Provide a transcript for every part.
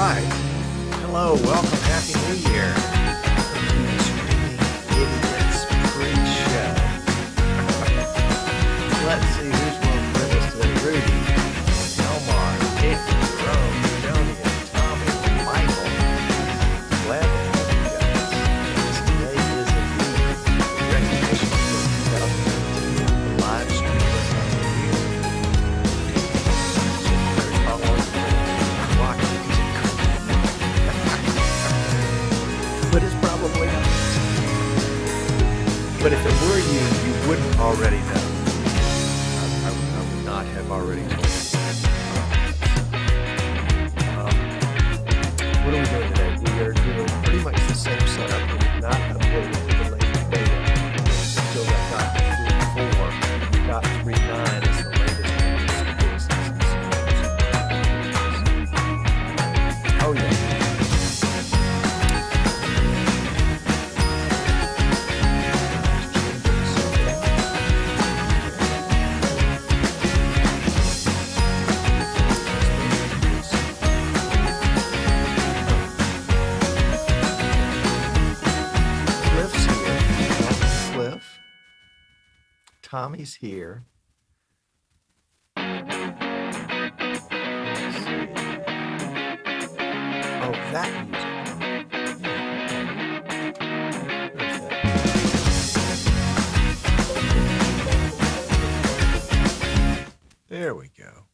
right. Hello, welcome, Happy New Year. Idiots Pre-Show. Let's see who's more with us today. Rudy, Elmar, Nick, Jerome, Joni, Tommy, Michael. Glad to have you guys. Today is indeed the recognition for 2018, the live stream of the year. But it's probably not. But if it were you, you wouldn't already know. I would not have already told you. What are we doing today? We are doing pretty much the same setup. We have not updated to the latest beta. Still got .3.4. .3.9 is the latest. Oh, yeah. Tommy's here. Let's see. Oh, that music. There we go.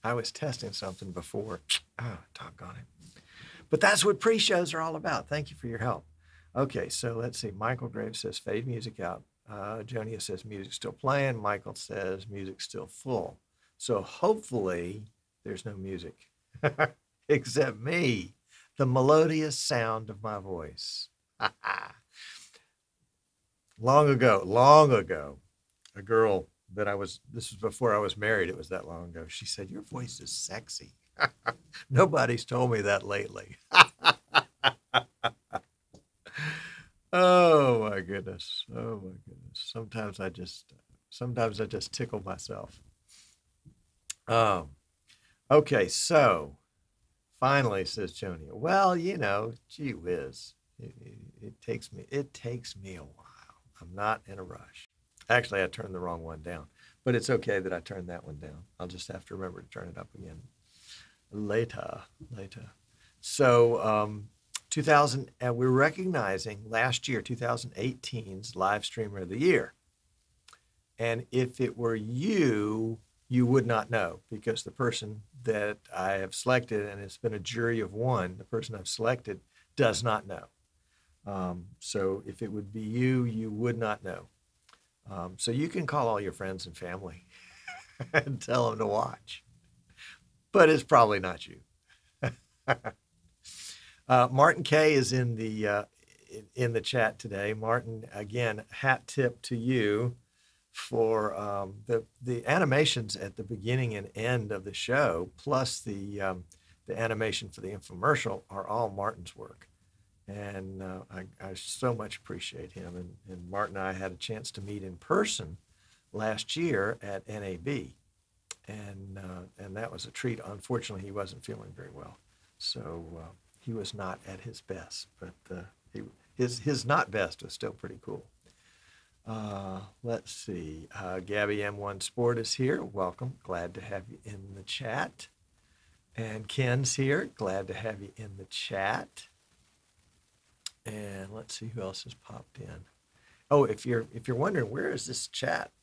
I was testing something before. Oh, doggone it. But that's what pre-shows are all about. Thank you for your help. Okay, so let's see. Michael Graves says fade music out. Jonia says music's still playing. Michael says music's still full. So hopefully there's no music except me, the melodious sound of my voice. Long ago, a girl that this was before I was married, it was that long ago, she said, your voice is sexy. Nobody's told me that lately. Oh my goodness. Oh my goodness. Sometimes I just tickle myself. Okay, so finally, says Jonia. Well, gee whiz. It takes me a while. I'm not in a rush. Actually, I turned the wrong one down, but it's okay that I turned that one down. I'll just have to remember to turn it up again later. So, we're recognizing last year, 2018's live streamer of the year. And if it were you, you would not know, because the person that I have selected, and it's been a jury of one, the person I've selected does not know. So if it would be you, you would not know. So you can call all your friends and family and tell them to watch, but it's probably not you. Martin K is in the chat today. Martin, again, hat tip to you for the animations at the beginning and end of the show, plus the animation for the infomercial are all Martin's work, and I so much appreciate him. And Martin and I had a chance to meet in person last year at NAB, and that was a treat. Unfortunately, he wasn't feeling very well, so. He was not at his best, but his not best was still pretty cool. Let's see. Gabby M1 Sport is here. Welcome. Glad to have you in the chat. And Ken's here. Glad to have you in the chat. And let's see who else has popped in. Oh, if you're wondering, where is this chat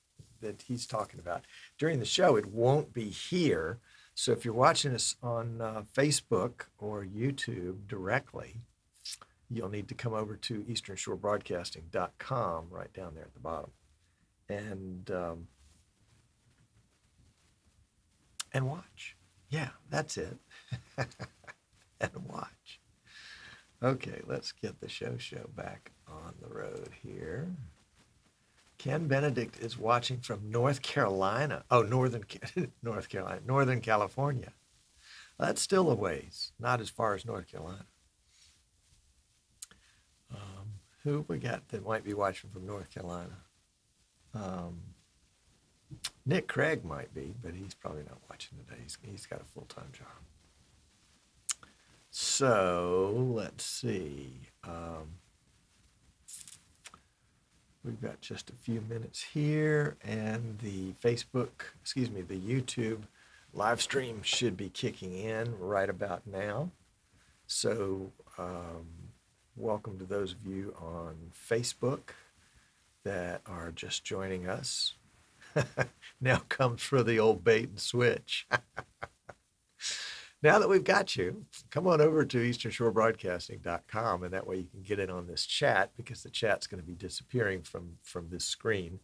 that he's talking about? During the show, it won't be here. So if you're watching us on Facebook or YouTube directly, you'll need to come over to easternshorebroadcasting.com right down there at the bottom and watch. Yeah, that's it. And watch. Okay, let's get the show back on the road here. Ken Benedict is watching from North Carolina. Oh, Northern Carolina, Northern California. Well, that's still a ways, not as far as North Carolina. Who we got that might be watching from North Carolina? Nick Craig might be, but he's probably not watching today. He's got a full-time job. So let's see. We've got just a few minutes here, and the the YouTube live stream should be kicking in right about now. So welcome to those of you on Facebook that are just joining us. Now comes for the old bait and switch. Now that we've got you, come on over to easternshorebroadcasting.com, and that way you can get in on this chat, because the chat's going to be disappearing from this screen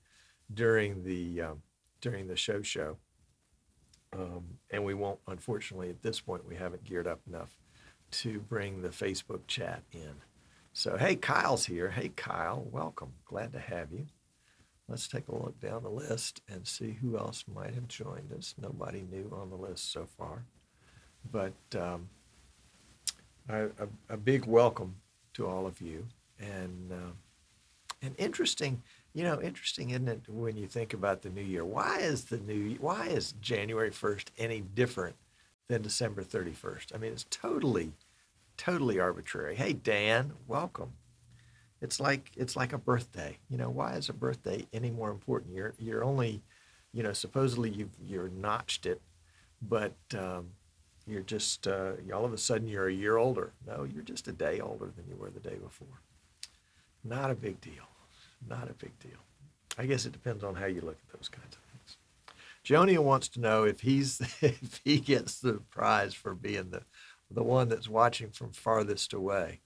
during the show. And we won't, unfortunately, at this point, we haven't geared up enough to bring the Facebook chat in. So, hey, Kyle's here. Hey, Kyle, welcome. Glad to have you. Let's take a look down the list and see who else might have joined us. Nobody new on the list so far. But a big welcome to all of you, and interesting, interesting, isn't it, when you think about the new year? Why is January 1st any different than December 31st? I mean, it's totally arbitrary. Hey, Dan, welcome. It's like a birthday. Why is a birthday any more important? You're only, supposedly you're notched it, but you're just, all of a sudden you're a year older. No, you're just a day older than you were the day before. Not a big deal. Not a big deal. I guess it depends on how you look at those kinds of things. Jonia wants to know if he gets the prize for being the one that's watching from farthest away.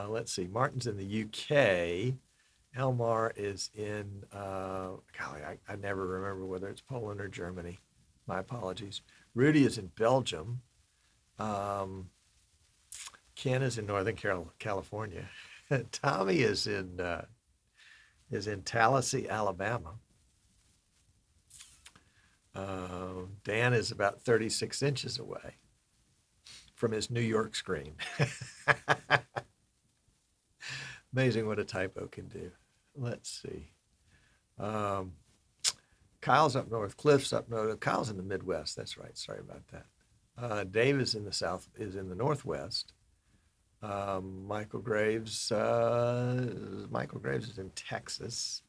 Let's see. Martin's in the UK. Elmar is in, golly, I never remember whether it's Poland or Germany. My apologies. Rudy is in Belgium. Ken is in Northern California. Tommy is in Tallahassee, Alabama. Dan is about 36 inches away from his New York screen. Amazing what a typo can do. Let's see. Kyle's up north. Cliff's up north. Kyle's in the Midwest. That's right. Sorry about that. Dave is in the Northwest. Michael Graves is in Texas.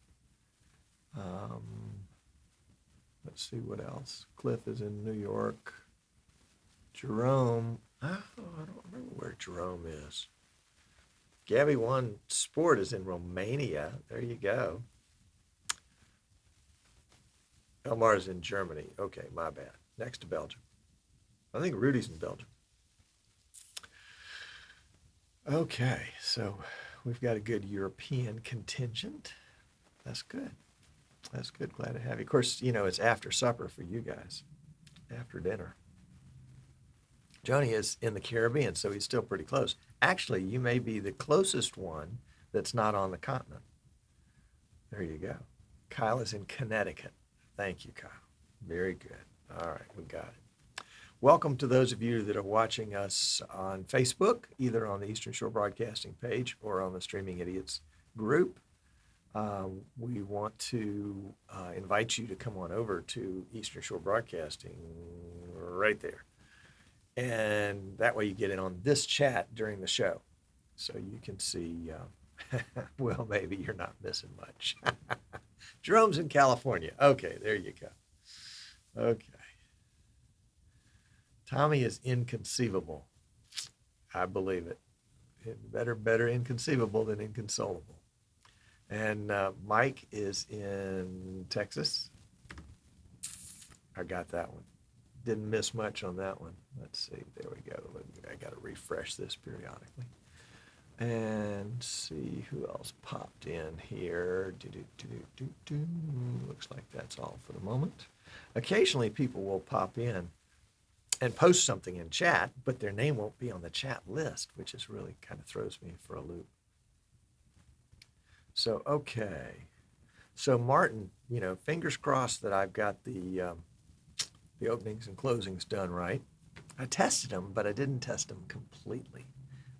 Let's see what else. Cliff is in New York. Jerome, I don't remember where Jerome is. Gabby One Sport is in Romania. There you go. Elmar is in Germany. Okay, my bad. Next to Belgium. I think Rudy's in Belgium. Okay, so we've got a good European contingent. That's good. That's good. Glad to have you. Of course, it's after supper for you guys, after dinner. Joni is in the Caribbean, so he's still pretty close. Actually, you may be the closest one that's not on the continent. There you go. Kyle is in Connecticut. Thank you, Kyle. Very good. All right, we got it. Welcome to those of you that are watching us on Facebook, either on the Eastern Shore Broadcasting page or on the Streaming Idiots group. We want to invite you to come on over to Eastern Shore Broadcasting right there. And that way you get in on this chat during the show. So you can see, well, maybe you're not missing much. Jerome's in California. Okay, there you go. Okay. Tommy is inconceivable. I believe it. Better inconceivable than inconsolable. And Mike is in Texas. I got that one. Didn't miss much on that one. Let's see. There we go. I got to refresh this periodically. And see who else popped in here. Looks like that's all for the moment. Occasionally people will pop in and post something in chat, but their name won't be on the chat list, which is really kind of throws me for a loop. So, okay. So Martin, fingers crossed that I've got the openings and closings done right. I tested them, but I didn't test them completely.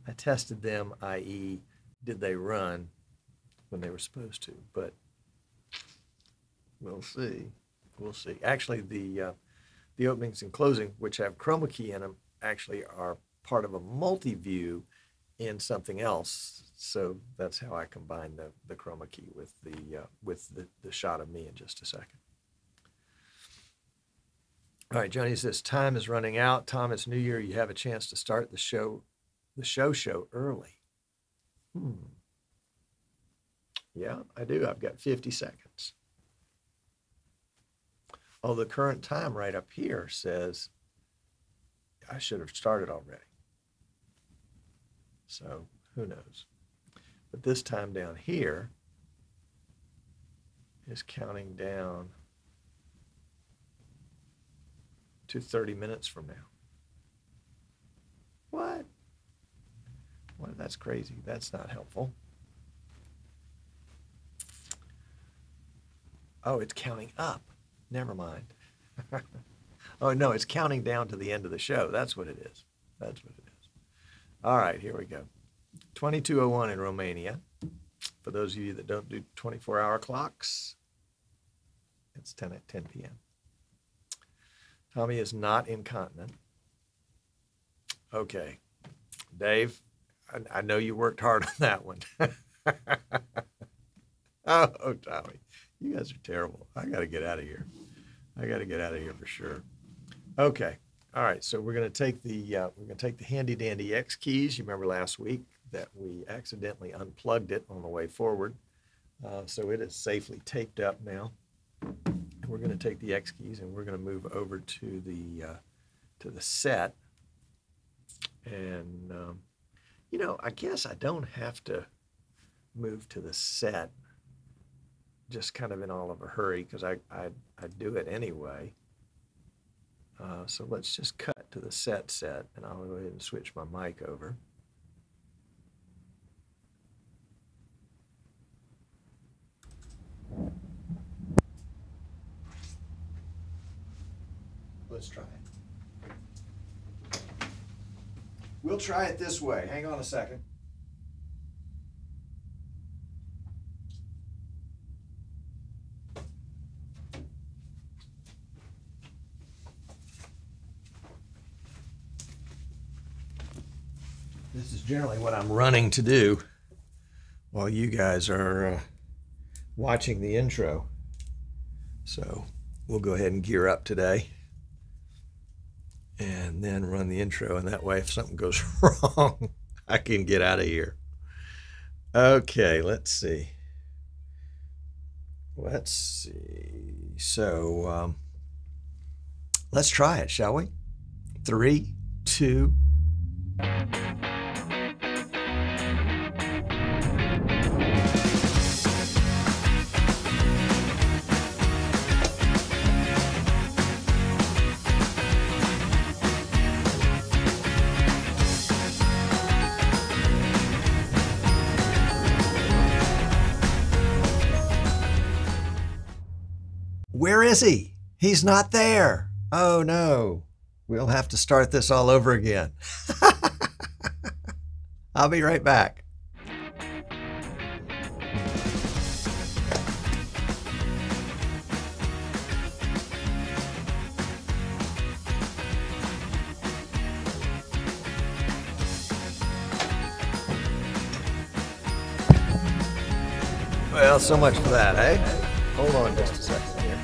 I tested them, i.e., did they run when they were supposed to? But we'll see. We'll see. Actually, the openings and closing, which have chroma key in them, actually are part of a multi-view in something else. So that's how I combine the chroma key with the shot of me in just a second. All right, Johnny says, time is running out. Tom, it's New Year. You have a chance to start the show early. Yeah, I do. I've got 50 seconds. Oh, the current time right up here says I should have started already. So who knows? But this time down here is counting down to 30 minutes from now. What? Well, that's crazy. That's not helpful. Oh, it's counting up. Never mind. Oh, no, it's counting down to the end of the show. That's what it is. That's what it is. All right, here we go. 22:01 in Romania. For those of you that don't do 24-hour clocks, it's 10 p.m. Tommy is not incontinent. Okay. Dave, I know you worked hard on that one. Oh, Tommy, you guys are terrible. I got to get out of here. I got to get out of here for sure. Okay. All right. So we're going to take the handy dandy X keys. You remember last week that we accidentally unplugged it on the way forward. So it is safely taped up now. And we're going to take the X keys and we're going to move over to the set. And, you know, I guess I don't have to move to the set just kind of in all of a hurry because I do it anyway. So let's just cut to the set, and I'll go ahead and switch my mic over. Let's try it. We'll try it this way. Hang on a second. This is generally what I'm running to do while you guys are watching the intro. So we'll go ahead and gear up today and then run the intro. And that way, if something goes wrong, I can get out of here. Okay, let's see. So let's try it, shall we? 3, 2. Where is he? He's not there. Oh no. We'll have to start this all over again. I'll be right back. Well, so much for that, eh? Hold on just a second here.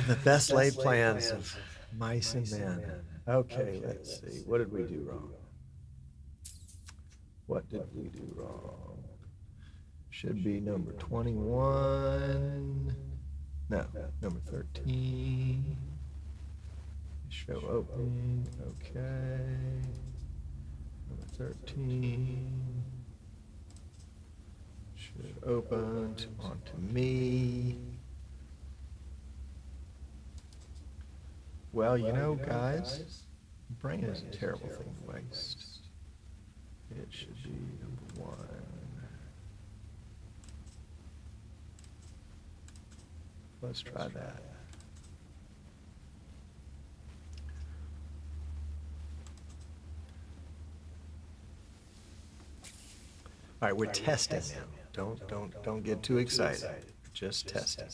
The best laid plans of mice and men. Okay, let's see. What did we do wrong? What did we do wrong? Should be number 21. No, number 13. Show opening. Okay. Number 13. Should open onto me. Well, you know, guys, brain is a terrible thing to waste. It should be number 1. Let's try that. All right, we're testing now. Don't get too excited. Just testing.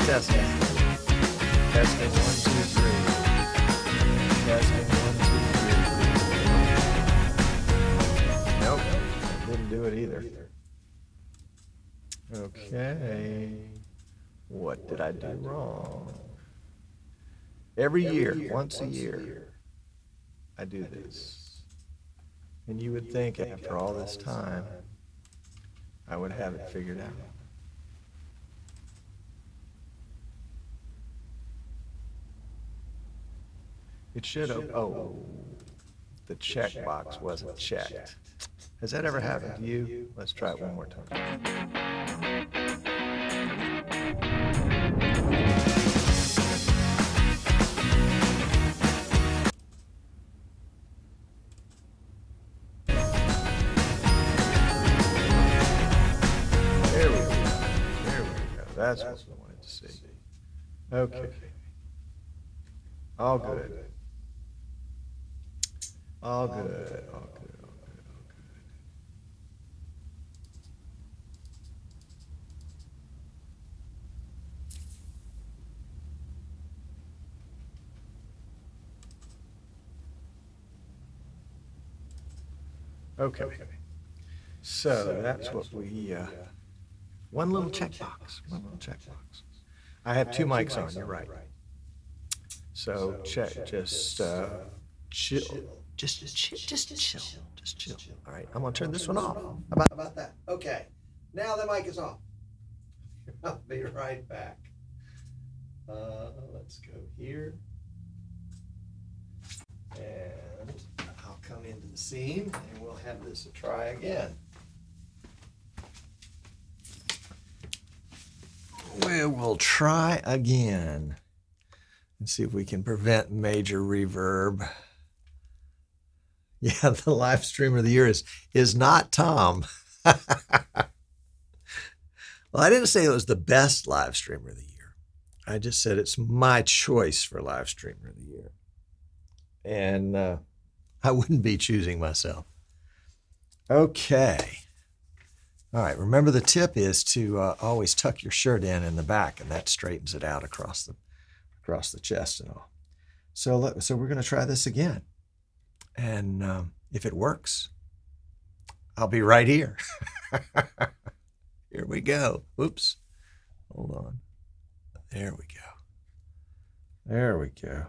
Testing. Testing 1, 2, 3. Testing 1, 2, 3. Nope, didn't do it either. Okay. What did I do wrong? Every year, once a year, I do this. And you would think after all this time, I would have it figured out. It should have, oh, the check box wasn't checked. Has that ever happened to you? Let's try it one more time. There we go. There we go. That's what we wanted to see. Okay. All good. All good. All good. All good. Okay. So that's what we, one little checkbox, one little checkbox. I have two mics on, you're right. So check, just chill, just chill. All right, I'm gonna turn this one off. How about that? Okay, now the mic is off. I'll be right back. Let's go here. And I'll come into the scene and we'll have this a try again. We'll try again and see if we can prevent major reverb. Yeah, the live streamer of the year is not Tom. Well, I didn't say it was the best live streamer of the year. I just said it's my choice for live streamer of the year. And I wouldn't be choosing myself. Okay. All right, remember the tip is to always tuck your shirt in the back, and that straightens it out across the chest and all. So we're going to try this again. And if it works, I'll be right here. Here we go. Oops. Hold on. There we go. There we go.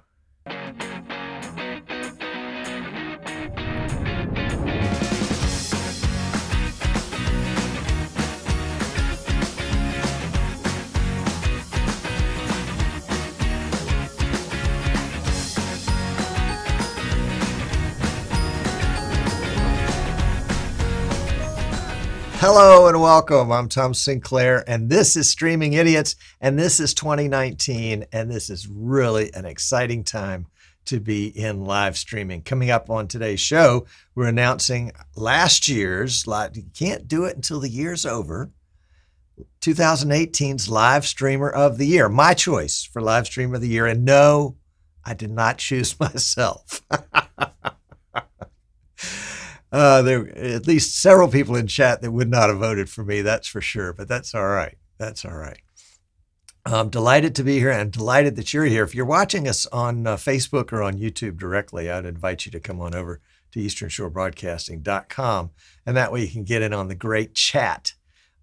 Hello and welcome. I'm Tom Sinclair, and this is Streaming Idiots, and this is 2019, and this is really an exciting time to be in live streaming. Coming up on today's show, we're announcing last year's, you can't do it until the year's over, 2018's Live Streamer of the Year. My choice for Live Streamer of the Year, and no, I did not choose myself. There were at least several people in chat that would not have voted for me, that's for sure, but that's all right. That's all right. I'm delighted to be here and delighted that you're here. If you're watching us on Facebook or on YouTube directly, I'd invite you to come on over to easternshorebroadcasting.com, and that way you can get in on the great chat.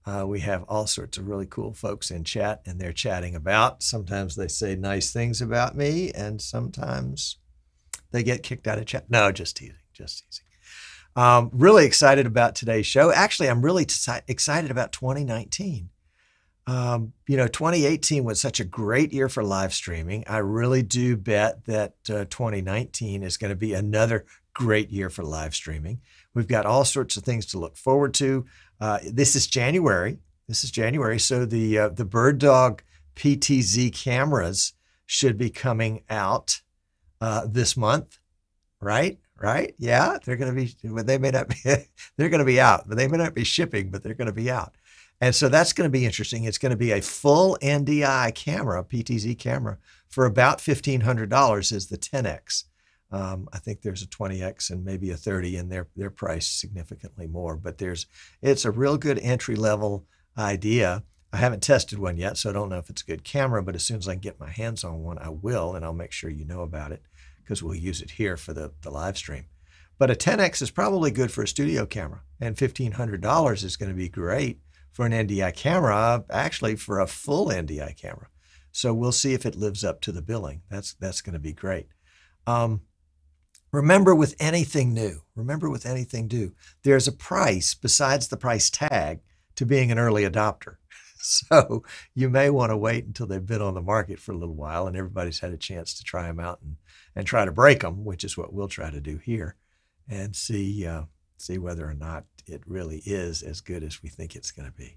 We have all sorts of really cool folks in chat, and they're chatting about. Sometimes they say nice things about me, and sometimes they get kicked out of chat. No, just teasing, just teasing. Really excited about today's show. Actually, I'm really excited about 2019. 2018 was such a great year for live streaming. I really do bet that 2019 is going to be another great year for live streaming. We've got all sorts of things to look forward to. This is January. So the Bird Dog PTZ cameras should be coming out this month, right? Right? Yeah, they're going to be. They may not be. They're going to be out, but they may not be shipping, but they're going to be out. And so that's going to be interesting. It's going to be a full NDI camera, PTZ camera, for about $1,500 is the 10X. I think there's a 20X and maybe a 30, and they're priced significantly more. But it's a real good entry level idea. I haven't tested one yet, so I don't know if it's a good camera, but as soon as I can get my hands on one, I will, and I'll make sure you know about it because we'll use it here for the live stream. But a 10X is probably good for a studio camera, and $1,500 is going to be great for an NDI camera, actually for a full NDI camera. So we'll see if it lives up to the billing. That's going to be great. Remember with anything new, there's a price besides the price tag to being an early adopter. So you may want to wait until they've been on the market for a little while and everybody's had a chance to try them out and try to break them, which is what we'll try to do here, and see whether or not it really is as good as we think it's going to be.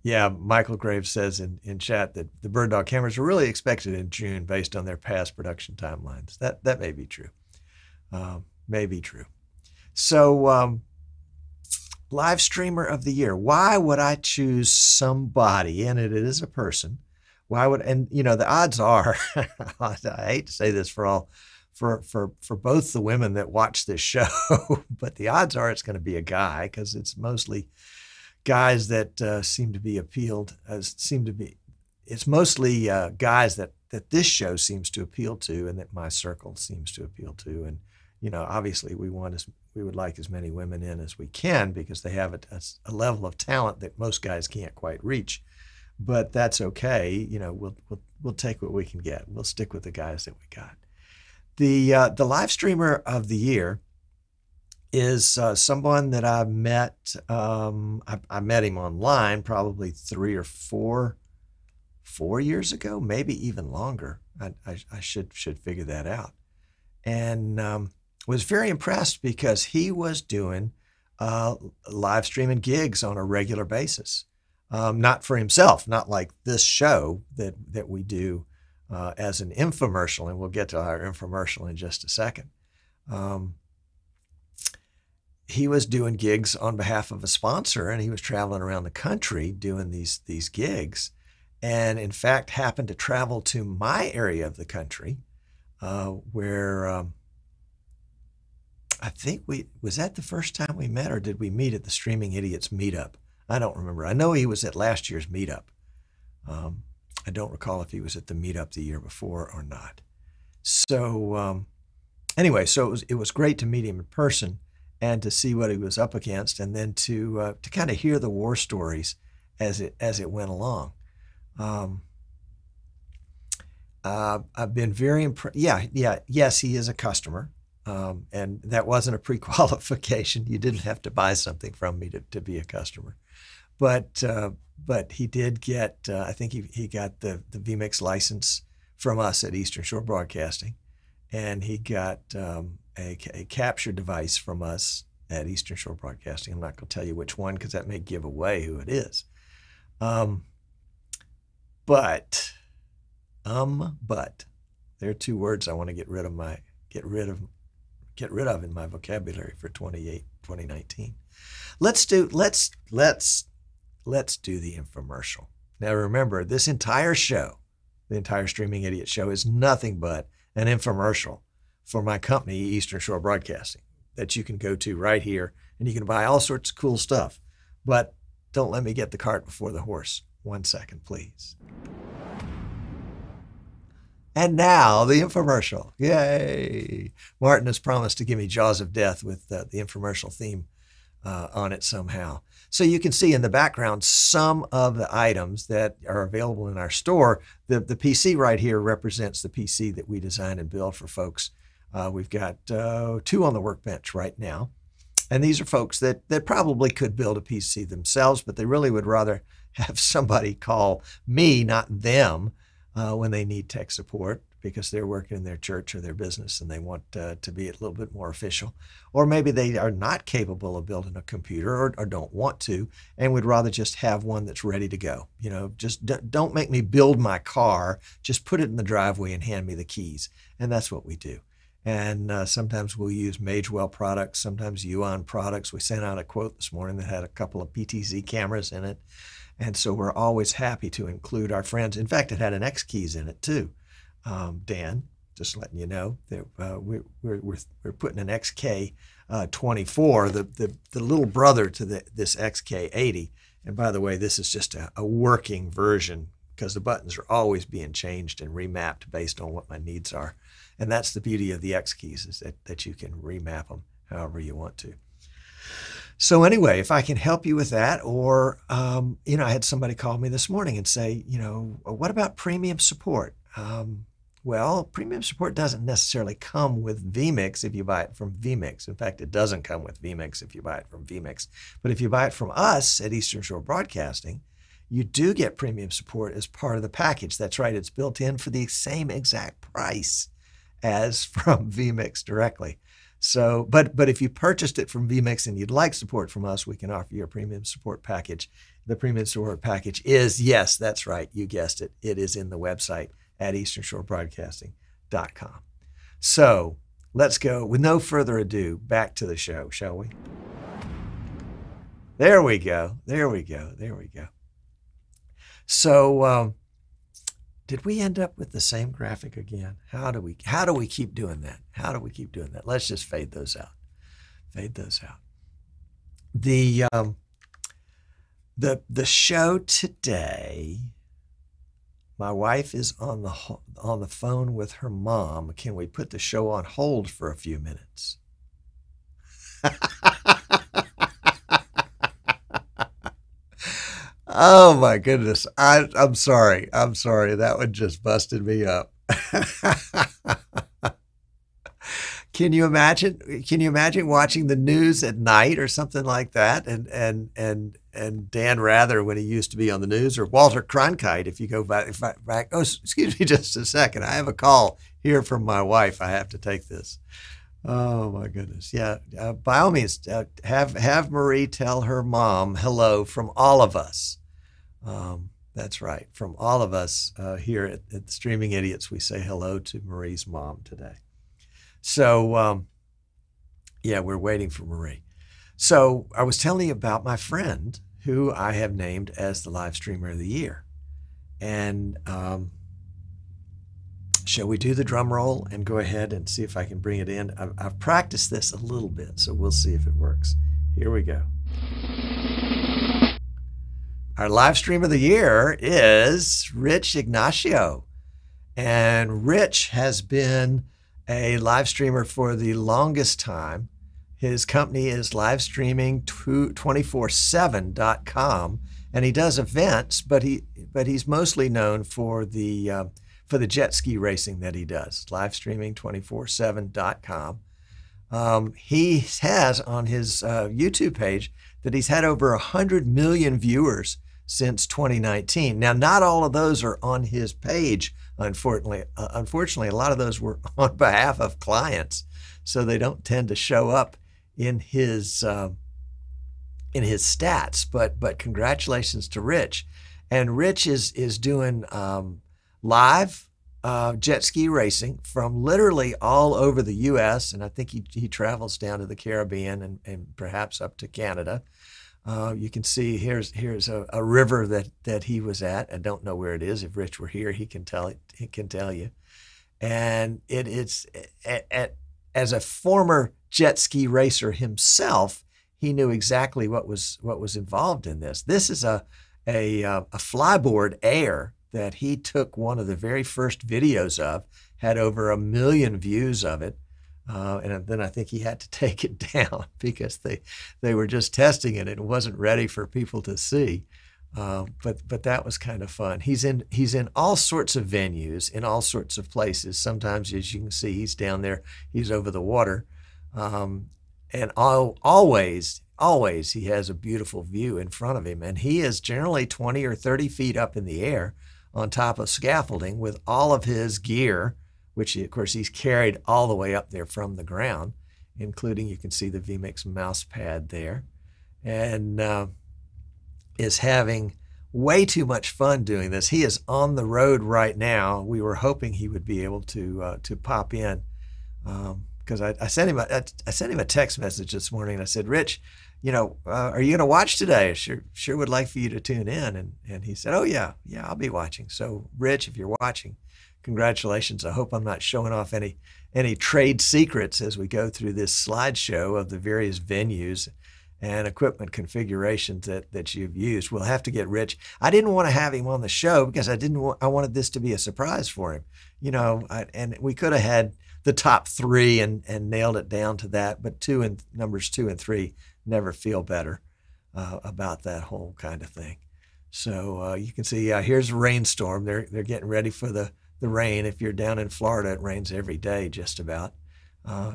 Yeah, Michael Graves says in chat that the Bird Dog cameras are really expected in June based on their past production timelines. That may be true. So live streamer of the year. Why would I choose somebody, and it is a person? And the odds are, I hate to say this for both the women that watch this show, but the odds are it's going to be a guy because it's mostly guys that seem to be appealed. It's mostly guys that this show seems to appeal to, and that my circle seems to appeal to. And obviously we would like as many women in as we can because they have a level of talent that most guys can't quite reach. But that's okay. We'll take what we can get. We'll stick with the guys that we got. The live streamer of the year is someone that I met. I met him online probably 3 or 4 years ago, maybe even longer. I should figure that out. And was very impressed because he was doing live streaming gigs on a regular basis. Not for himself, not like this show that we do as an infomercial, and we'll get to our infomercial in just a second. He was doing gigs on behalf of a sponsor, and he was traveling around the country doing these gigs, and in fact happened to travel to my area of the country where I think was that the first time we met, or did we meet at the Streaming Idiots meetup? I don't remember. I know he was at last year's meetup. I don't recall if he was at the meetup the year before or not. So anyway, so it was great to meet him in person and to see what he was up against, and then to kind of hear the war stories as it went along. I've been very impressed. Yes, he is a customer. And that wasn't a pre-qualification. You didn't have to buy something from me to be a customer. But he did get, I think he got the vMix license from us at Eastern Shore Broadcasting. And he got a capture device from us at Eastern Shore Broadcasting. I'm not going to tell you which one because that may give away who it is. But there are 2 words I want to get rid of in my vocabulary for 2019. Let's do the infomercial. Now remember, this entire show, the entire Streaming Idiot show, is nothing but an infomercial for my company, Eastern Shore Broadcasting, that you can go to right here, and you can buy all sorts of cool stuff. But don't let me get the cart before the horse. 1 second, please. And now the infomercial. Yay! Martin has promised to give me Jaws of Death with the infomercial theme on it somehow. So you can see in the background some of the items that are available in our store. The PC right here represents the PC that we design and build for folks. We've got 2 on the workbench right now. And these are folks that probably could build a PC themselves, but they really would rather have somebody call me, not them, when they need tech support because they're working in their church or their business and they want to be a little bit more official. Or maybe they are not capable of building a computer or don't want to and would rather just have one that's ready to go. Just don't make me build my car. Just put it in the driveway and hand me the keys. And that's what we do. And sometimes we'll use Magewell products, sometimes Yuan products. We sent out a quote this morning that had a couple of PTZ cameras in it. And so we're always happy to include our friends. In fact, it had an X keys in it too. Dan, just letting you know that we're putting an XK24, the little brother to this XK80, And by the way, this is just a working version because the buttons are always being changed and remapped based on what my needs are. And that's the beauty of the X keys, is that you can remap them however you want to. So anyway, if I can help you with that, or, you know, I had somebody call me this morning and say, you know, what about premium support? Well, premium support doesn't necessarily come with vMix if you buy it from vMix. In fact, it doesn't come with vMix if you buy it from vMix. But if you buy it from us at Eastern Shore Broadcasting, you do get premium support as part of the package. That's right, it's built in for the same exact price as from vMix directly. So, but if you purchased it from vMix and you'd like support from us, we can offer you a premium support package. The premium support package is, yes, that's right, you guessed it. It is in the website at easternshorebroadcasting.com. So let's go, with no further ado, back to the show, shall we? There we go. There we go. There we go. So did we end up with the same graphic again? How do we keep doing that? How do we keep doing that? Let's just fade those out. Fade those out. The show today, my wife is on the phone with her mom. Can we put the show on hold for a few minutes? Oh my goodness. I'm sorry. I'm sorry. That one just busted me up. Can you imagine watching the news at night or something like that? And Dan Rather, when he used to be on the news, or Walter Cronkite, if you go back. Oh, excuse me just a second. I have a call here from my wife. I have to take this. Oh my goodness. Yeah. By all means, have Marie tell her mom hello from all of us. That's right. From all of us here at the Streaming Idiots, we say hello to Marie's mom today. So, yeah, we're waiting for Marie. So I was telling you about my friend who I have named as the live streamer of the year. And shall we do the drum roll and go ahead and see if I can bring it in? I've practiced this a little bit, so we'll see if it works. Here we go. Our live stream of the year is Rich Ignacio. And Rich has been a live streamer for the longest time. His company is livestreaming247.com, and he does events, but he's mostly known for the jet ski racing that he does. Livestreaming247.com. He has on his YouTube page that he's had over 100 million viewers since 2019. Now, not all of those are on his page, unfortunately. Unfortunately, a lot of those were on behalf of clients, so they don't tend to show up in his stats. But congratulations to Rich, and Rich is doing live jet ski racing from literally all over the U.S. and I think he travels down to the Caribbean and perhaps up to Canada. You can see here's a river that he was at. I don't know where it is. If Rich were here, he can tell you. And it's as a former jet ski racer himself, he knew exactly what was involved in this. This is a flyboard air that he took one of the very first videos of, had over 1 million views of it. And then I think he had to take it down because they were just testing it and it wasn't ready for people to see. But that was kind of fun. He's in all sorts of venues, in all sorts of places. Sometimes, as you can see, he's down there, he's over the water. And always he has a beautiful view in front of him. And he is generally 20 or 30 feet up in the air on top of scaffolding with all of his gear, which of course he's carried all the way up there from the ground, including, you can see the vMix mouse pad there, and is having way too much fun doing this. He is on the road right now. We were hoping he would be able to pop in because I sent him a text message this morning and I said, Rich, are you going to watch today? I sure would like for you to tune in. And he said, oh yeah, I'll be watching. So Rich, if you're watching, congratulations. I hope I'm not showing off any trade secrets as we go through this slideshow of the various venues and equipment configurations that you've used. We'll have to get Rich. I didn't want to have him on the show because I wanted this to be a surprise for him, and we could have had the top three and nailed it down to that, but numbers 2 and 3 never feel better about that whole kind of thing. So you can see, here's a rainstorm. They're getting ready for the rain. If you're down in Florida, it rains every day just about.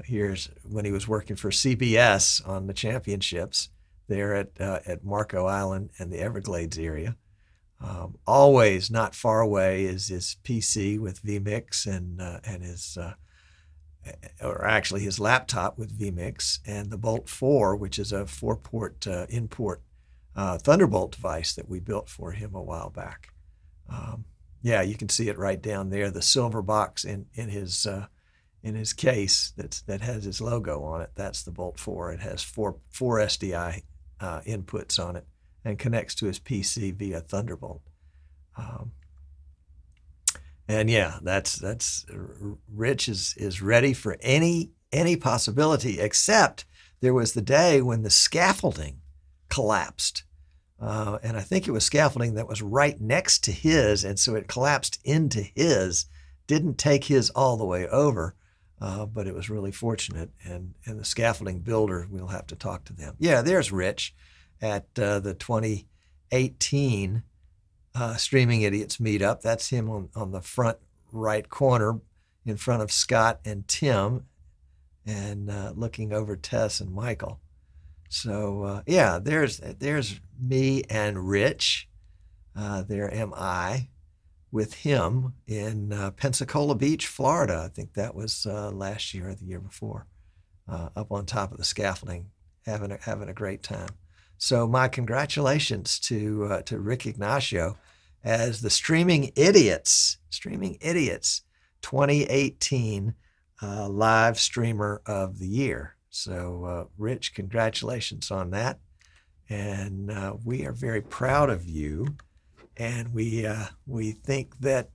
Here's when he was working for CBS on the championships there at Marco Island and the Everglades area. Always not far away is his PC with vMix and his, or actually his laptop with vMix, and the Bolt 4, which is a 4-port in-port Thunderbolt device that we built for him a while back. Yeah, you can see it right down there, the silver box in his case that has his logo on it. That's the Bolt 4. It has four SDI inputs on it and connects to his PC via Thunderbolt. And yeah, that's Rich is ready for any possibility, except there was the day when the scaffolding collapsed. And I think it was scaffolding that was right next to his, and so it collapsed into his, didn't take his all the way over, but it was really fortunate. And the scaffolding builder, we'll have to talk to them. Yeah, there's Rich at the 2018 Streaming Idiots meetup. That's him on the front right corner in front of Scott and Tim, and looking over Tess and Michael. So yeah, there's me and Rich. There am I with him in Pensacola Beach, Florida. I think that was last year or the year before, up on top of the scaffolding, having a great time. So my congratulations to Rick Ignacio as the Streaming Idiots 2018 live streamer of the year. So Rich, congratulations on that, and we are very proud of you, and we think that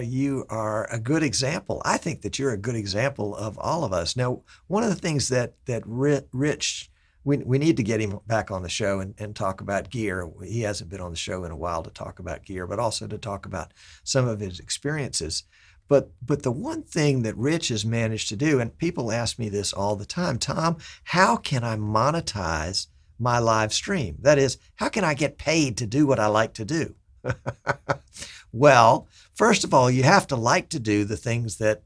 you are a good example. I think that you're a good example of all of us. Now, one of the things that Rich, we need to get him back on the show and talk about gear. He hasn't been on the show in a while to talk about gear, but also to talk about some of his experiences. But the one thing that Rich has managed to do, and people ask me this all the time, Tom, how can I monetize my live stream? That is, how can I get paid to do what I like to do? Well, first of all, you have to like to do the things that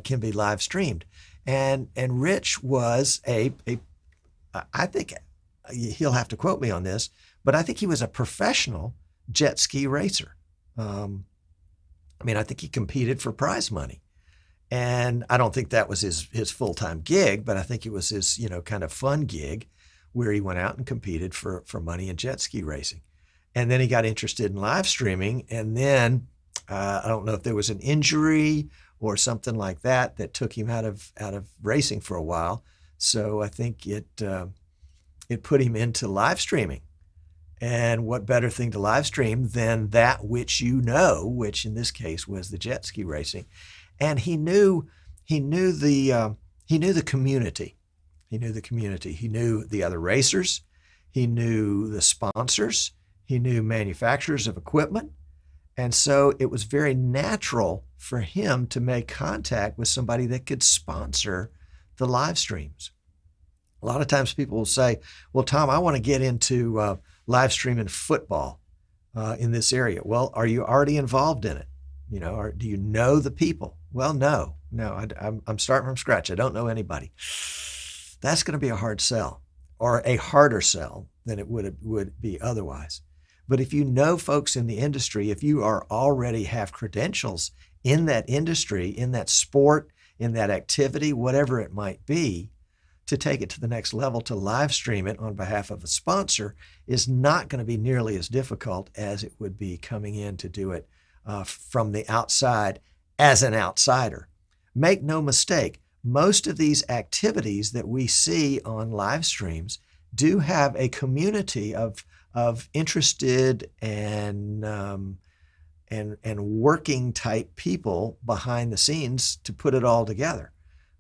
can be live streamed. And Rich was I think he'll have to quote me on this, but I think he was a professional jet ski racer. I think he competed for prize money, and I don't think that was his full-time gig, but I think it was his, kind of fun gig where he went out and competed for money in jet ski racing. And then he got interested in live streaming, and then I don't know if there was an injury or something like that took him out of racing for a while. So I think it put him into live streaming. And what better thing to live stream than that which which in this case was the jet ski racing. And he knew the community. He knew the community. He knew the other racers. He knew the sponsors. He knew manufacturers of equipment. And so it was very natural for him to make contact with somebody that could sponsor the live streams. A lot of times people will say, well, Tom, I want to get into live streaming football in this area. Well, are you already involved in it? Or do you know the people? Well, no, I'm starting from scratch. I don't know anybody. That's going to be a hard sell, or a harder sell than it would be otherwise. But if you know folks in the industry, if you already have credentials in that industry, in that sport, in that activity, whatever it might be, to take it to the next level, to live stream it on behalf of a sponsor is not going to be nearly as difficult as it would be coming in to do it from the outside as an outsider. Make no mistake, most of these activities that we see on live streams do have a community of interested and working type people behind the scenes to put it all together.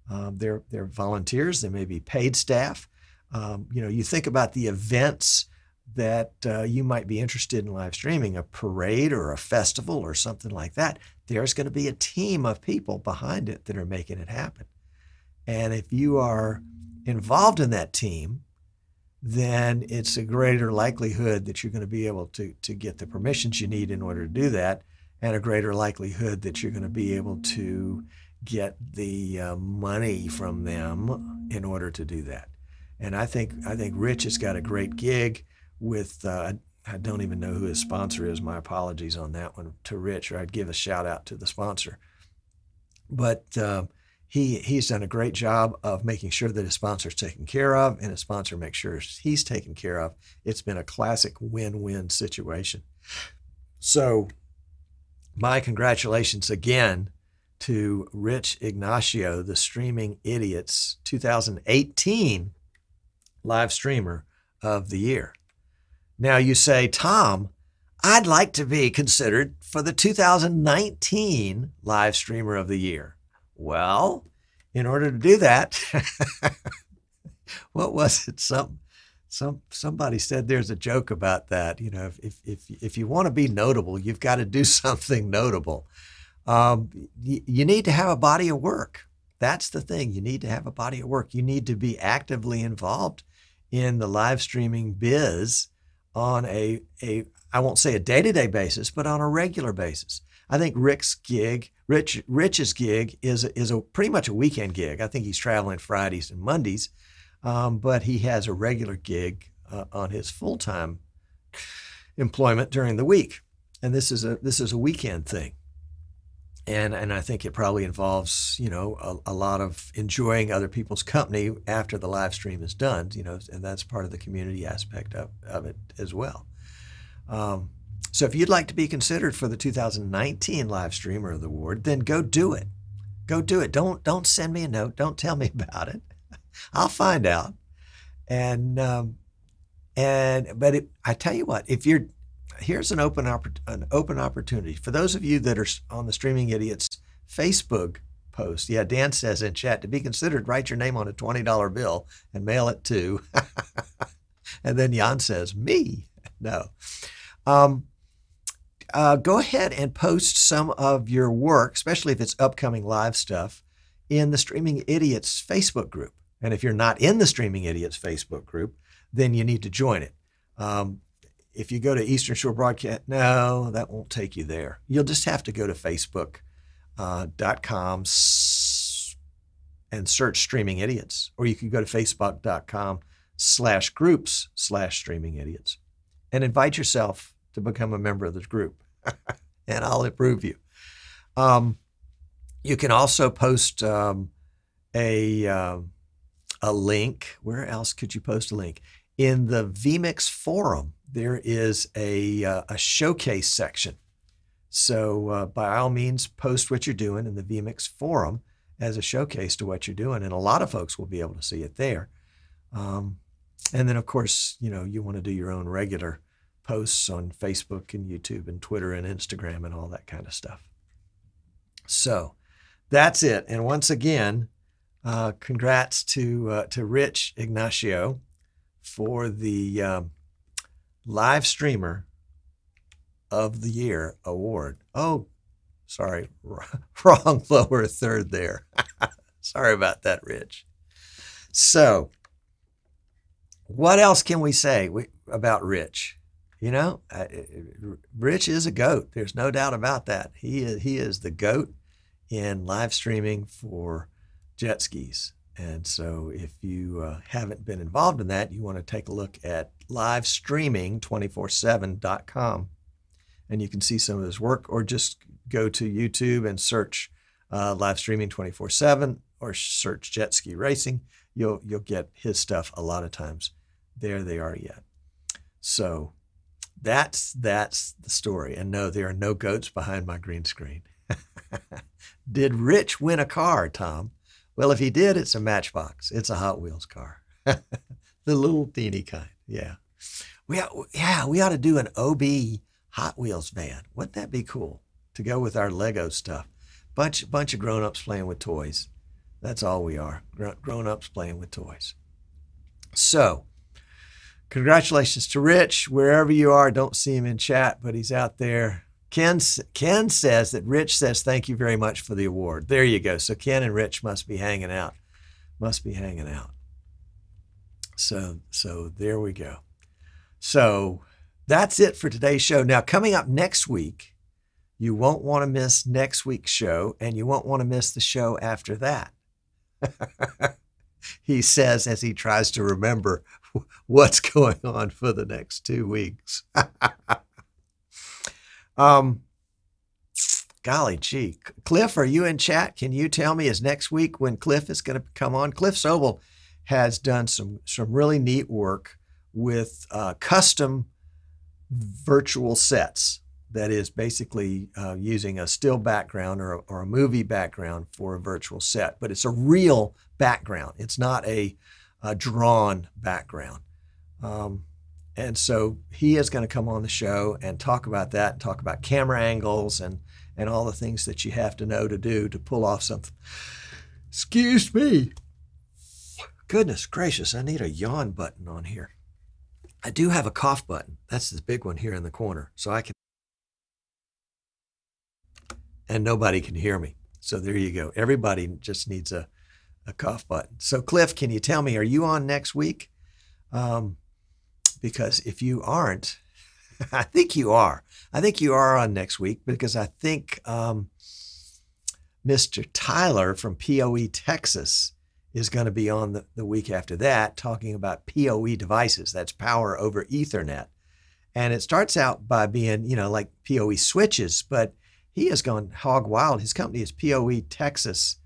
They're volunteers. They may be paid staff. You think about the events that you might be interested in live streaming, a parade or a festival or something like that. There's going to be a team of people behind it that are making it happen. And if you are involved in that team, then it's a greater likelihood that you're going to be able to get the permissions you need in order to do that, and a greater likelihood that you're going to be able to get the money from them in order to do that. And I think Rich has got a great gig with, I don't even know who his sponsor is. My apologies on that one to Rich, or I'd give a shout out to the sponsor. But he's done a great job of making sure that his sponsor's taken care of, and his sponsor makes sure he's taken care of. It's been a classic win-win situation. So my congratulations again to Rich Ignacio, the Streaming Idiots 2018 Live Streamer of the Year. Now you say, Tom, I'd like to be considered for the 2019 Live Streamer of the Year. Well, in order to do that, what was it? Somebody said there's a joke about that. If you want to be notable, you've got to do something notable. You need to have a body of work. That's the thing. You need to have a body of work. You need to be actively involved in the live streaming biz on I won't say a day-to-day basis, but on a regular basis. I think Rich's gig is pretty much a weekend gig. I think he's traveling Fridays and Mondays, but he has a regular gig on his full-time employment during the week, and this is a weekend thing. And I think it probably involves a lot of enjoying other people's company after the live stream is done, and that's part of the community aspect of it as well. So if you'd like to be considered for the 2019 Live Streamer of the Award, then go do it. Go do it. Don't send me a note. Don't tell me about it. I'll find out. I tell you what, here's an open opportunity for those of you that are on the Streaming Idiots Facebook post. Yeah, Dan says in chat, to be considered, write your name on a $20 bill and mail it to. And then Jan says, me. No. Go ahead and post some of your work, especially if it's upcoming live stuff, in the Streaming Idiots Facebook group. And if you're not in the Streaming Idiots Facebook group, then you need to join it. If you go to Eastern Shore Broadcast, no, that won't take you there. You'll just have to go to facebook.com and search Streaming Idiots, or you can go to facebook.com/groups/Streaming Idiots and invite yourself to become a member of this group, and I'll approve you. You can also post a link. Where else could you post a link? In the vMix forum, there is a showcase section. So by all means, post what you're doing in the vMix forum as a showcase to what you're doing, and a lot of folks will be able to see it there. And then, of course, you want to do your own regular posts on Facebook and YouTube and Twitter and Instagram and all that kind of stuff. So that's it. And once again, congrats to Rich Ignacio for the Live Streamer of the Year award. Oh, sorry, wrong lower third there. Sorry about that, Rich. So what else can we say about Rich? Rich is a GOAT. There's no doubt about that. He is the GOAT in live streaming for jet skis. And so if you haven't been involved in that, you want to take a look at livestreaming247.com, and you can see some of his work, or just go to YouTube and search live streaming 24/7 or search jet ski racing. You'll get his stuff a lot of times. There they are yet. So that's the story. And no, there are no goats behind my green screen. Did Rich win a car, Tom? Well, if he did, it's a Matchbox. It's a Hot Wheels car. The little teeny kind. Yeah. We ought to do an OB Hot Wheels van. Wouldn't that be cool to go with our Lego stuff? Bunch of grown-ups playing with toys. That's all we are, grown-ups playing with toys. So, congratulations to Rich, wherever you are. Don't see him in chat, but he's out there. Ken says that Rich says thank you very much for the award. There you go. So Ken and Rich must be hanging out. So there we go. So that's it for today's show. Now, coming up next week, you won't want to miss next week's show, and you won't want to miss the show after that. He says as he tries to remember what's going on for the next 2 weeks. Golly gee. Cliff, are you in chat? Can you tell me, is next week when Cliff is going to come on? Cliff Sobel has done some really neat work with custom virtual sets. That is basically using a still background or a movie background for a virtual set, but it's a real background. It's not a drawn background. And so he is going to come on the show and talk about that, and talk about camera angles and all the things that you have to know to do to pull off something. Excuse me. Goodness gracious, I need a yawn button on here. I do have a cough button. That's the big one here in the corner. So I can, and nobody can hear me. So there you go. Everybody just needs a cough button. So Cliff, can you tell me, are you on next week? Because if you aren't, I think you are. I think you are on next week, because I think Mr. Tyler from POE Texas is going to be on the week after that, talking about PoE devices. That's power over Ethernet. And it starts out by being, like PoE switches, but he has gone hog wild. His company is PoE Texas.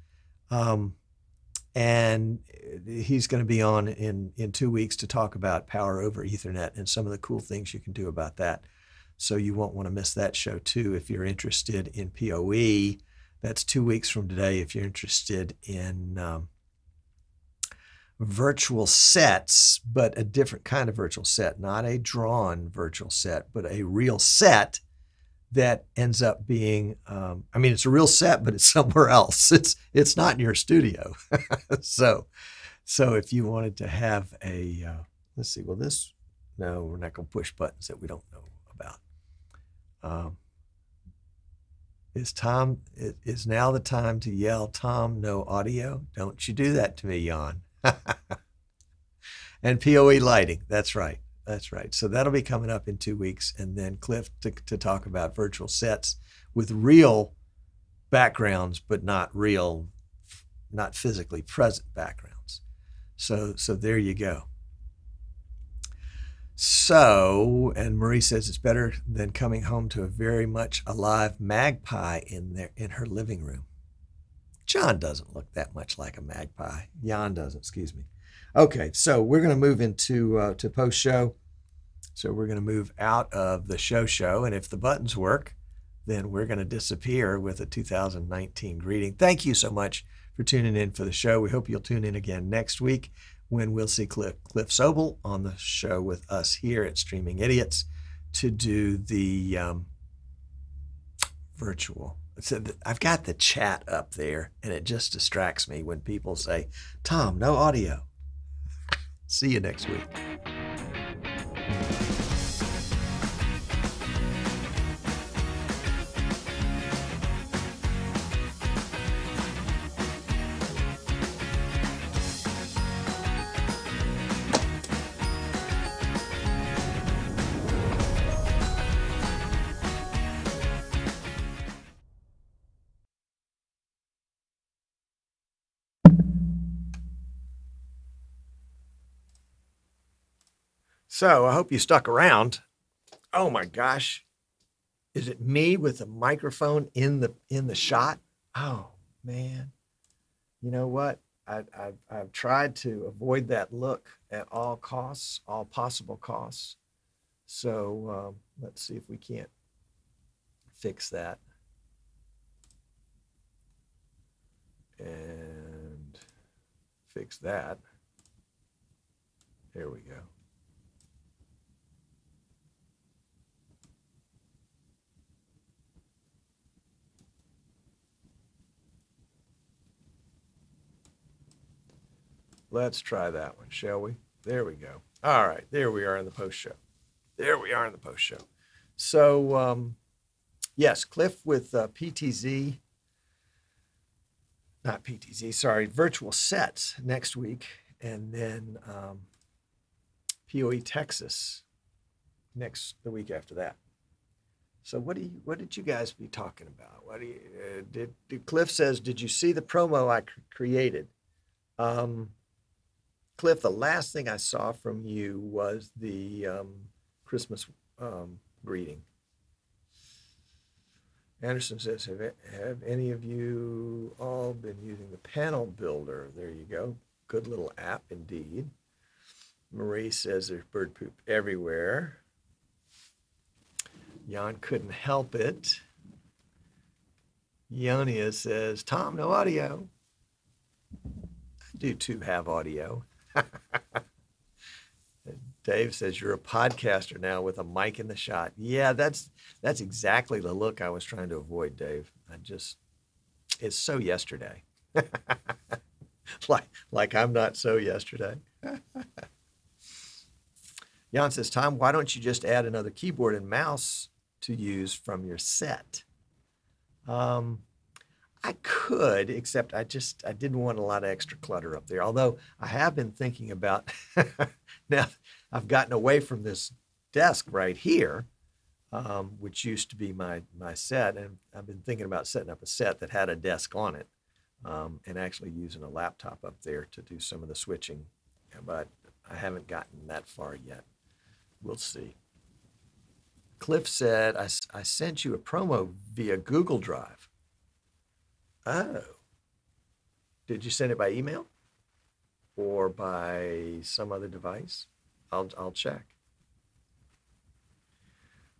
And he's going to be on in 2 weeks to talk about power over Ethernet and some of the cool things you can do about that. So you won't want to miss that show too if you're interested in PoE. That's 2 weeks from today. If you're interested in virtual sets, but a different kind of virtual set, not a drawn virtual set, but a real set that ends up being, it's a real set, but it's somewhere else. It's not in your studio. So if you wanted to have a, let's see, no, we're not going to push buttons that we don't know about. Is now the time to yell, Tom, no audio? Don't you do that to me, Jan. And PoE lighting, that's right. So that'll be coming up in 2 weeks. And then Cliff to talk about virtual sets with real backgrounds, but not physically present backgrounds. So there you go. So, and Marie says it's better than coming home to a very much alive magpie in her living room. John doesn't look that much like a magpie. Jan doesn't, excuse me. Okay, so we're going to move into to post-show. So we're going to move out of the show, and if the buttons work, then we're going to disappear with a 2019 greeting. Thank you so much for tuning in for the show. We hope you'll tune in again next week when we'll see Cliff Sobel on the show with us here at Streaming Idiots to do the virtual. So I've got the chat up there, and it just distracts me when people say, Tom, no audio. See you next week. So I hope you stuck around. Oh my gosh. Is it me with a microphone in the shot? Oh man. You know what? I've tried to avoid that look at all costs, all possible costs. So let's see if we can't fix that. And fix that. There we go. Let's try that one, shall we? There we go. All right, there we are in the post show. There we are in the post show. So, yes, Cliff with PTZ, not PTZ, sorry, virtual sets next week, and then POE Texas the week after that. So what did you guys be talking about? What do you did Cliff says, did you see the promo I created? Cliff, the last thing I saw from you was the Christmas greeting. Anderson says, have any of you all been using the panel builder? There you go. Good little app indeed. Marie says there's bird poop everywhere. Jan couldn't help it. Ionia says, Tom, no audio. I do too have audio. Dave says, you're a podcaster now with a mic in the shot. Yeah, that's exactly the look I was trying to avoid, Dave. It's so yesterday. like I'm not so yesterday. Jan says, Tom, why don't you just add another keyboard and mouse to use from your set? I could, except I didn't want a lot of extra clutter up there. Although I have been thinking about, now I've gotten away from this desk right here, which used to be my set. And I've been thinking about setting up a set that had a desk on it, and actually using a laptop up there to do some of the switching. But I haven't gotten that far yet. We'll see. Cliff said, I sent you a promo via Google Drive. Oh. Did you send it by email or by some other device? I'll check.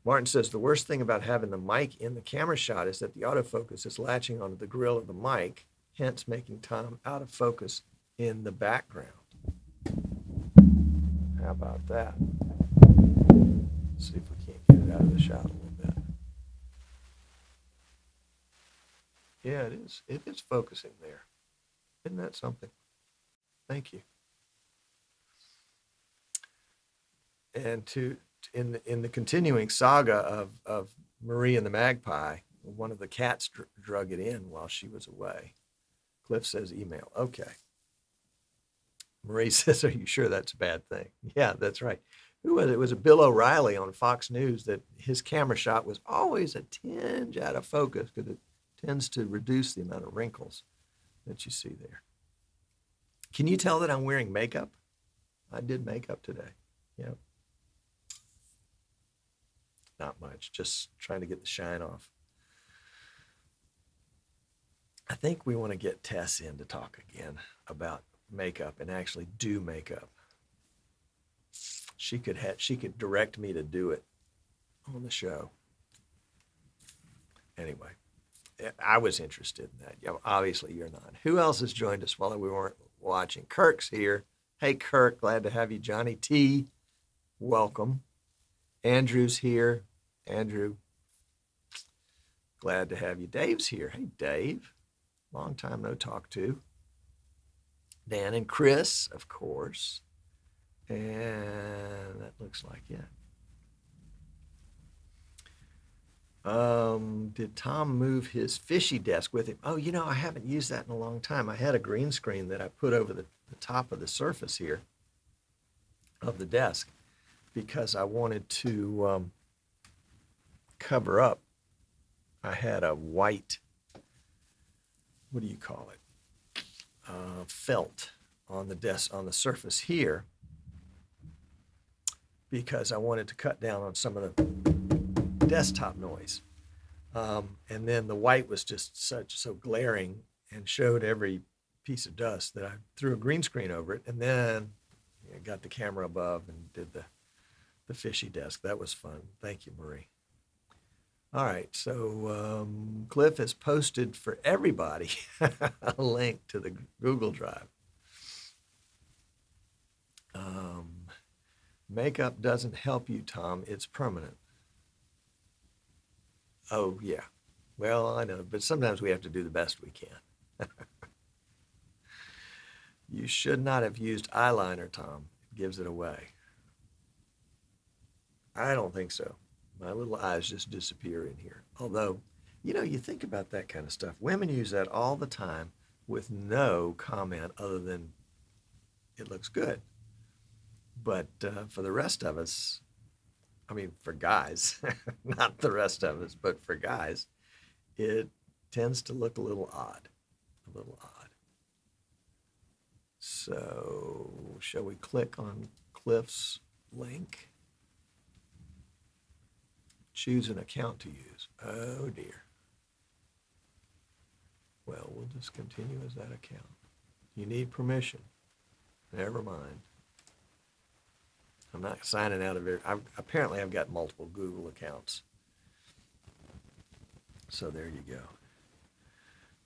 Martin says, the worst thing about having the mic in the camera shot is that the autofocus is latching onto the grill of the mic, hence making Tom out of focus in the background. How about that? Let's see if we can't get it out of the shot a little bit. Yeah, it is. It is focusing there. Isn't that something? Thank you. And in the continuing saga of Marie and the Magpie, one of the cats drug it in while she was away. Cliff says email. Okay. Marie says, are you sure that's a bad thing? Yeah, that's right. Who was it? It was Bill O'Reilly on Fox News that his camera shot was always a tinge out of focus because it tends to reduce the amount of wrinkles that you see there. Can you tell that I'm wearing makeup? I did makeup today. Yep. Not much, just trying to get the shine off. I think we want to get Tess in to talk again about makeup and actually do makeup. She could direct me to do it on the show. Anyway, I was interested in that. Yeah, obviously you're not. Who else has joined us while we weren't watching? Kirk's here. Hey, Kirk, glad to have you. Johnny T, welcome. Andrew's here. Andrew, glad to have you. Dave's here. Hey, Dave. Long time no talk to. Dan and Chris, of course. And that looks like it. Did Tom move his fishy desk with him? Oh, I haven't used that in a long time. I had a green screen that I put over the top of the surface here of the desk because I wanted to cover up. I had a white, what do you call it? Felt on the desk, on the surface here, because I wanted to cut down on some of the desktop noise. And then the white was just so glaring and showed every piece of dust that I threw a green screen over it, and then got the camera above and did the fishy desk. That was fun. Thank you, Marie. All right, so Cliff has posted for everybody a link to the Google Drive. Makeup doesn't help you, Tom. It's permanent. Oh, yeah. Well, I know, but sometimes we have to do the best we can. You should not have used eyeliner, Tom. It gives it away. I don't think so. My little eyes just disappear in here. Although, you think about that kind of stuff. Women use that all the time with no comment other than it looks good. But for the rest of us, for guys, not the rest of us, but for guys, it tends to look a little odd. So, shall we click on Cliff's link? Choose an account to use. Oh dear. Well, we'll just continue as that account. You need permission. Never mind. I'm not signing out of it. Apparently, I've got multiple Google accounts. So there you go.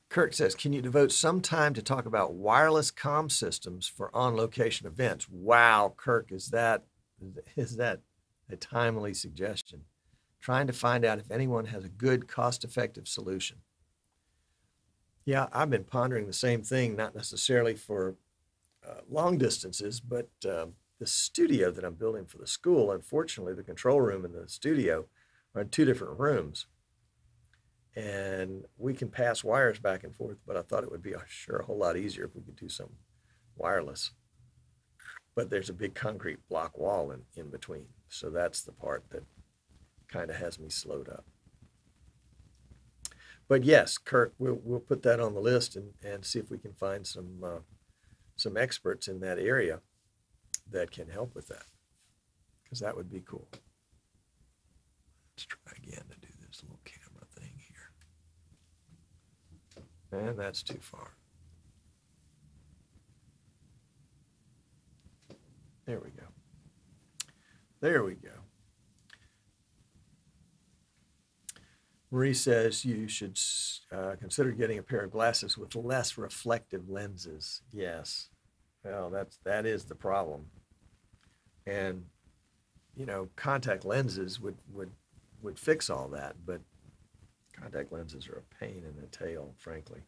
Kirk says, can you devote some time to talk about wireless comm systems for on-location events? Wow, Kirk, is that a timely suggestion? Trying to find out if anyone has a good, cost-effective solution. Yeah, I've been pondering the same thing, not necessarily for long distances, but the studio that I'm building for the school, unfortunately, the control room and the studio are in two different rooms. And we can pass wires back and forth, but I thought it would be a whole lot easier if we could do some wireless. But there's a big concrete block wall in between. So that's the part that kind of has me slowed up. But yes, Kurt, we'll put that on the list and see if we can find some experts in that area that can help with that, because that would be cool. Let's try again to do this little camera thing here. And that's too far. There we go. There we go. Marie says you should consider getting a pair of glasses with less reflective lenses. Yes. Well, that is the problem. And, contact lenses would fix all that, but contact lenses are a pain in the tail, frankly.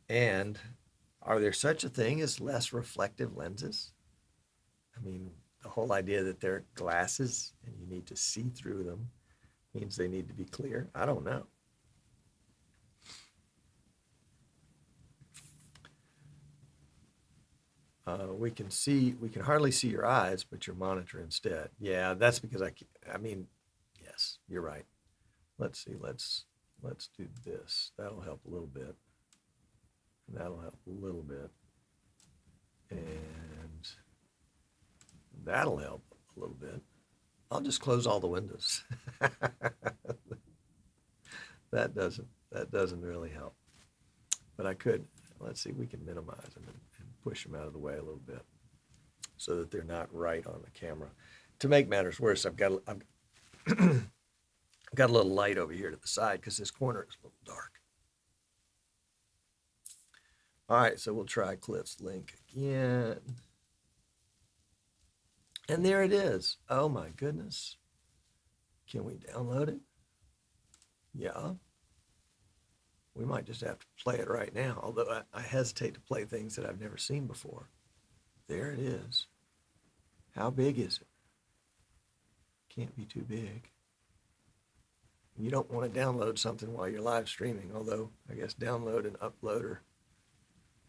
And are there such a thing as less reflective lenses? The whole idea that they're glasses and you need to see through them means they need to be clear. I don't know. We can hardly see your eyes, but your monitor instead. Yeah, that's because yes, you're right. Let's see, let's do this. That'll help a little bit. That'll help a little bit. And that'll help a little bit. I'll just close all the windows. That doesn't really help. But I could, let's see, we can minimize them and push them out of the way a little bit so that they're not right on the camera. To make matters worse, I've got a little light over here to the side because this corner is a little dark. All right, so we'll try Cliff's link again. And there it is. Oh my goodness. Can we download it? Yeah. We might just have to play it right now, although I hesitate to play things that I've never seen before. There it is. How big is it? Can't be too big. You don't want to download something while you're live streaming, although I guess download and upload are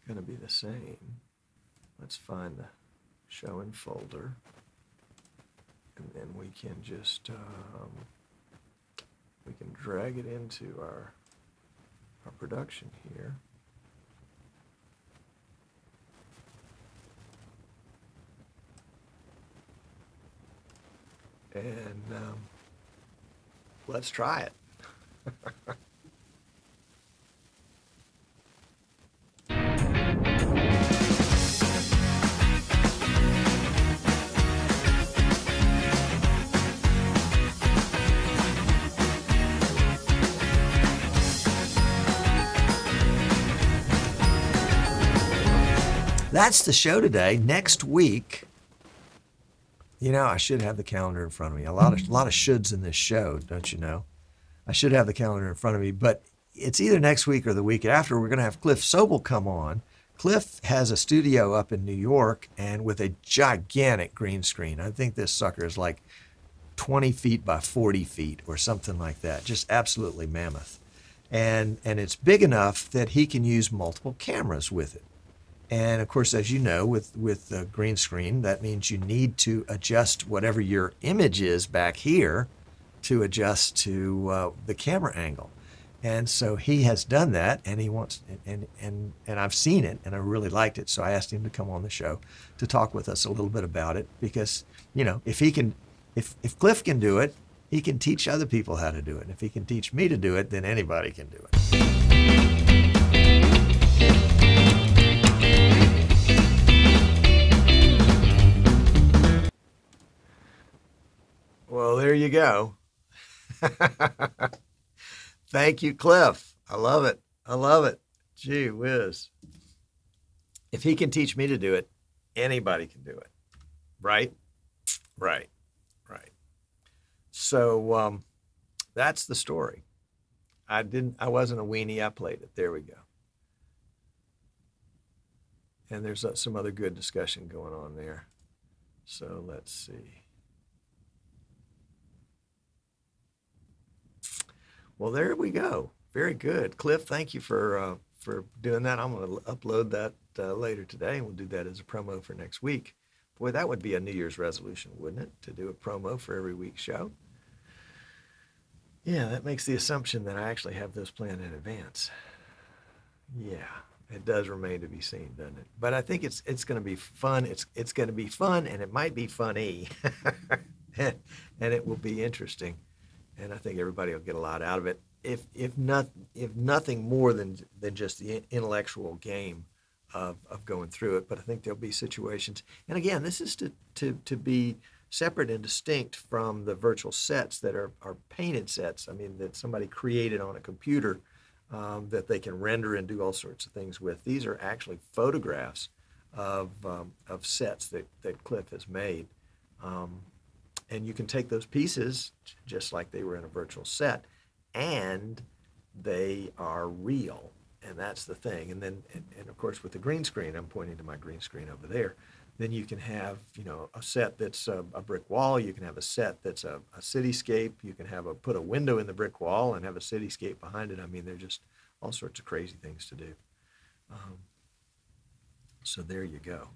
going to be the same. Let's find the show in folder. And then we can just, we can drag it into our production here. And let's try it. That's the show today. Next week, I should have the calendar in front of me. A lot of shoulds in this show, don't you know? I should have the calendar in front of me, but it's either next week or the week after. We're going to have Cliff Sobel come on. Cliff has a studio up in New York and with a gigantic green screen. I think this sucker is like 20 feet by 40 feet or something like that. Just absolutely mammoth. And it's big enough that he can use multiple cameras with it. And of course, as you know, with the green screen, that means you need to adjust whatever your image is back here to adjust to the camera angle. And so he has done that, and he wants, and I've seen it, and I really liked it. So I asked him to come on the show to talk with us a little bit about it, because, you know, if Cliff can do it, he can teach other people how to do it. And if he can teach me to do it, then anybody can do it. Well, there you go. Thank you, Cliff. I love it. I love it. Gee whiz. If he can teach me to do it, anybody can do it. Right? Right. Right. So that's the story. I wasn't a weenie. I played it. There we go. And there's some other good discussion going on there. So let's see. Well, there we go. Very good. Cliff, thank you for doing that. I'm going to upload that later today, and we'll do that as a promo for next week. Boy, that would be a New Year's resolution, wouldn't it? To do a promo for every week's show. Yeah, that makes the assumption that I actually have those planned in advance. Yeah, it does remain to be seen, doesn't it? But I think it's going to be fun. It's going to be fun, and it might be funny, and it will be interesting. And I think everybody will get a lot out of it, if nothing more than just the intellectual game of going through it. But I think there'll be situations. And again, this is to be separate and distinct from the virtual sets that are painted sets. I mean, that somebody created on a computer that they can render and do all sorts of things with. These are actually photographs of sets that Cliff has made. And you can take those pieces just like they were in a virtual set, and they are real. And that's the thing. And then, and of course, with the green screen, I'm pointing to my green screen over there, then you can have, you know, a set that's a brick wall. You can have a set that's a cityscape. You can have put a window in the brick wall and have a cityscape behind it. I mean, they're just all sorts of crazy things to do. So there you go.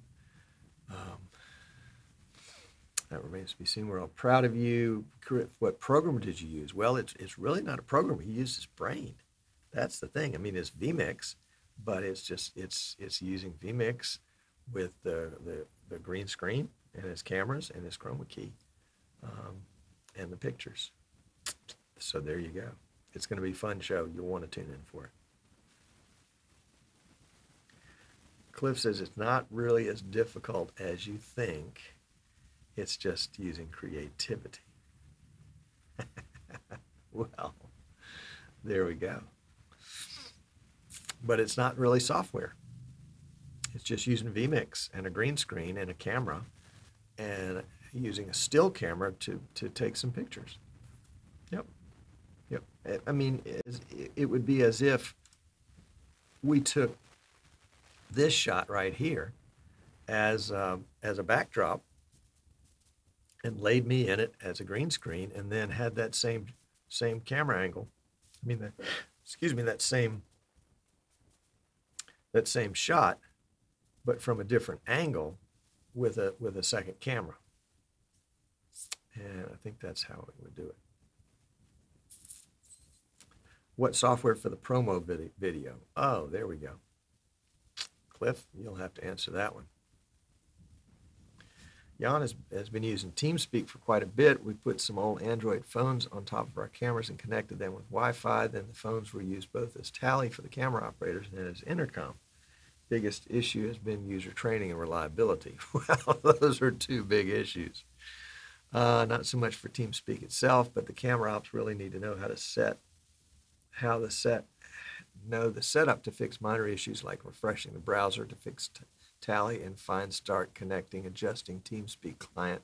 That remains to be seen. We're all proud of you. What program did you use? Well, it's really not a program. He used his brain. That's the thing. I mean, it's vMix, but it's using vMix with the green screen and his cameras and his chroma key and the pictures. So there you go. It's going to be a fun show. You'll want to tune in for it. Cliff says it's not really as difficult as you think. It's just using creativity. Well, there we go. But it's not really software. It's just using vMix and a green screen and a camera and using a still camera to take some pictures. Yep. Yep. I mean, it would be as if we took this shot right here as a backdrop and laid me in it as a green screen, and then had that same camera angle. I mean, that same shot, but from a different angle with a second camera. And I think that's how we would do it. What software for the promo video? Oh, there we go. Cliff, you'll have to answer that one. Jan has been using TeamSpeak for quite a bit. We put some old Android phones on top of our cameras and connected them with Wi-Fi. Then the phones were used both as tally for the camera operators and as intercom. Biggest issue has been user training and reliability. Well, those are two big issues. Not so much for TeamSpeak itself, but the camera ops really need to know the setup to fix minor issues like refreshing the browser to fix tally and start connecting, adjusting TeamSpeak client.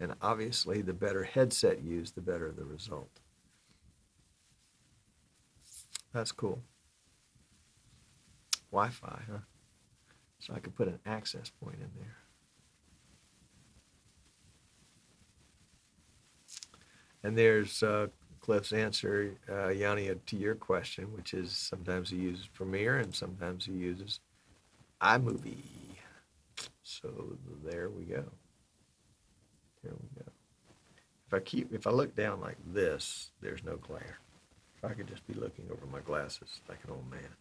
And obviously, the better headset used, the better the result. That's cool. Wi-Fi, huh? So I could put an access point in there. And there's Cliff's answer, Yanni, to your question, which is sometimes he uses Premiere and sometimes he uses iMovie. So there we go. There we go. If I look down like this, there's no glare. If I could just be looking over my glasses like an old man.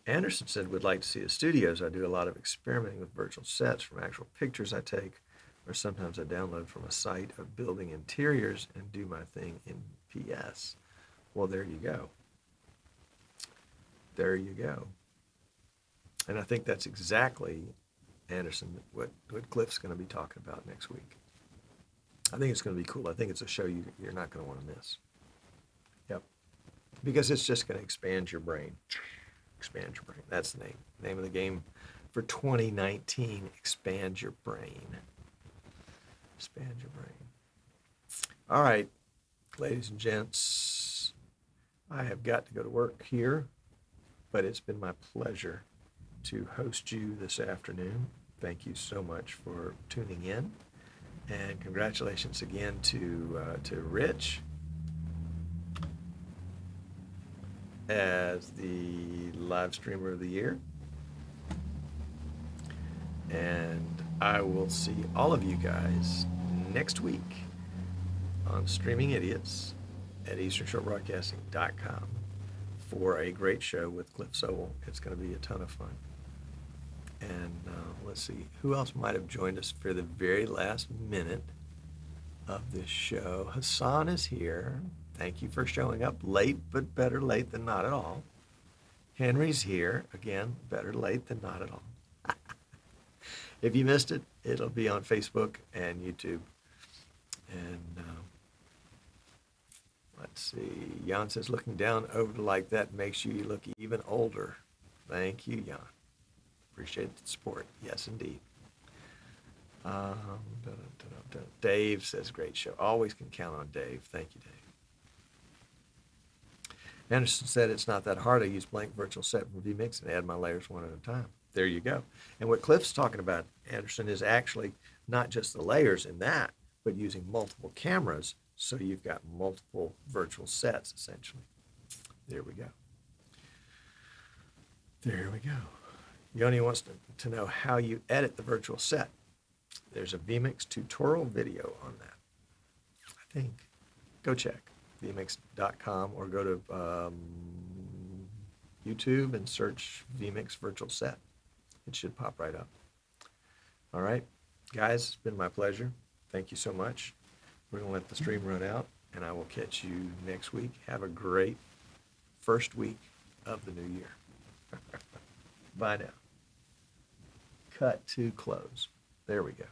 Anderson said, would like to see the studios. I do a lot of experimenting with virtual sets from actual pictures I take, or sometimes I download from a site of building interiors and do my thing in PS. Well, there you go. There you go. And I think that's exactly, Anderson, what Cliff's going to be talking about next week. I think it's going to be cool. I think it's a show you're not going to want to miss. Yep. Because it's just going to expand your brain. Expand your brain. That's the name of the game for 2019. Expand your brain. Expand your brain. All right, ladies and gents, I have got to go to work here, but it's been my pleasure to host you this afternoon. Thank you so much for tuning in, and congratulations again to Rich as the live streamer of the year. And I will see all of you guys next week on Streaming Idiots at easternshortbroadcasting.com for a great show with Cliff Sowell. It's going to be a ton of fun. And let's see, who else might have joined us for the very last minute of this show? Hassan is here. Thank you for showing up late, but better late than not at all. Henry's here. Again, better late than not at all. If you missed it, it'll be on Facebook and YouTube. And let's see. Jan says, looking down over like that makes you look even older. Thank you, Jan. Appreciate the support. Yes, indeed. Dave says, great show. Always can count on Dave. Thank you, Dave. Anderson said, it's not that hard. I use blank virtual set from vMix and add my layers one at a time. There you go. And what Cliff's talking about, Anderson, is actually not just the layers in that, but using multiple cameras so you've got multiple virtual sets, essentially. There we go. There we go. Yoni wants to know how you edit the virtual set. There's a vMix tutorial video on that, I think. Go check vmix.com or go to YouTube and search vMix virtual set. It should pop right up. All right, guys, it's been my pleasure. Thank you so much. We're going to let the stream run out, and I will catch you next week. Have a great first week of the new year. Bye now. Cut to close. There we go.